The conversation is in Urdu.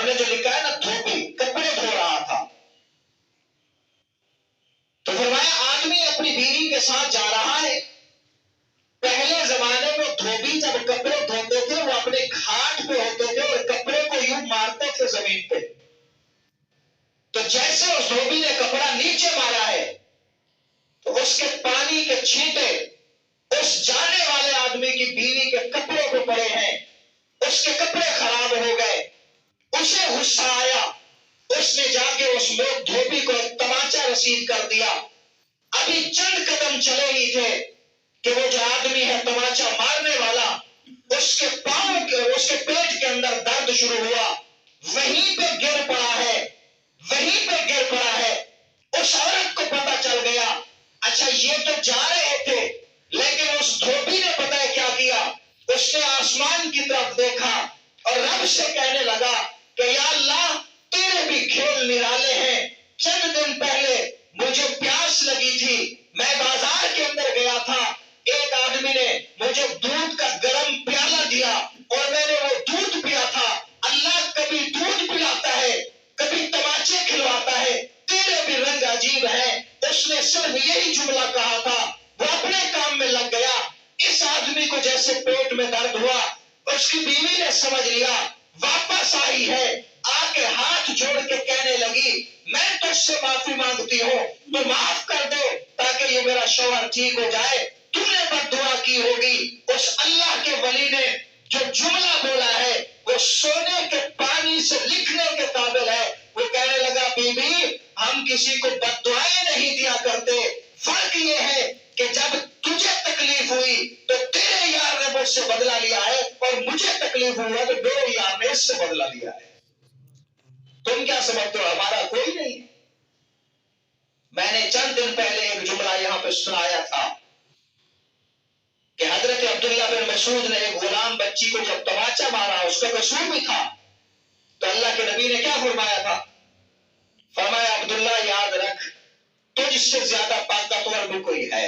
نے جو لکھا ہے نا دھوبی، کپڑے دھو رہا تھا. تو فرمایا آدمی اپنی بیوی کے ساتھ جا رہا ہے. پہلے زمانے میں دھوبی جب کپڑے دھوتے تھے وہ اپنے گھاٹ پہ ہوتے تھے اور کپڑے کو یوں مارتے تھے زمین پہ. تو جیسے اس دھوبی نے کپڑا نیچے مارا ہے تو اس کے پانی کے چھینٹے اس جانے والے آدمی کی بیوی کے کپڑے پہ پڑے ہیں. اس کے کپڑے خراب ہو گئے. اسے غصہ آیا. اس نے جا کے اس لوگ دھوبی کو ایک تماچا رسید کر دیا. ابھی چند قدم چلے ہی تھے کہ وہ جو آدمی ہے تماچا مارنے والا، اس کے پاؤں کے، اس کے پیٹ کے اندر درد شروع ہوا. وہیں پہ گر پڑا ہے، وہیں پہ گر پڑا ہے. اس عورت کو پتا چل گیا. اچھا یہ تو جا رہے تھے، لیکن اس دھوبی نے پتہ ہے کیا کیا؟ اس نے آسمان کی طرف دیکھا اور رب سے کہنے لگا کہ یا اللہ تیرے بھی کھیل نرالے ہیں. چند دن پہلے مجھے پیاس لگی تھی، میں بازار کے اندر گیا تھا، ایک آدمی نے مجھے دودھ کا گرم پیالہ دیا اور میں نے وہ دودھ پیا تھا. اللہ کبھی دودھ پلاتا ہے، کبھی تماچے کھلواتا ہے، تیرے بھی رنگ عجیب ہے. اس نے صرف یہی جملہ کہا تھا، وہ اپنے کام میں لگ گیا. اس آدمی کو جیسے پیٹ میں درد ہوا، اس کی بیوی نے سمجھ لیا واپس آئی ہے. آ کے ہاتھ جوڑ کے کہنے لگی میں تجھ سے معافی مانگتی ہوں، تو معاف کر دے تاکہ یہ میرا شوہر ٹھیک ہو جائے. تو نے بد دعا کی ہوگی. اس اللہ کے ولی نے جو جملہ بولا ہے وہ سونے کے پانی سے لکھنے کے قابل ہے. وہ کہنے لگا بی بی ہم کسی کو بد دعائیں نہیں دیا کرتے. فرق یہ ہے کہ جب تجھے تکلیف ہوئی تو تیرے یار نے مجھ سے بدلہ لیا ہے، اور مجھے تکلیف ہوا تو میرے یار نے اس سے بدلہ لیا ہے. تم کیا سمجھتے ہو ہمارا کوئی نہیں؟ میں نے چند دن پہلے ایک جملہ یہاں پہ سنایا تھا کہ حضرت عبداللہ بن مسعود نے ایک غلام بچی کو جب تماچا مارا، اس کا قصور بھی تھا، تو اللہ کے نبی نے کیا فرمایا تھا؟ فرمایا عبداللہ یاد رکھ تجھ سے زیادہ طاقتور بھی کوئی ہے.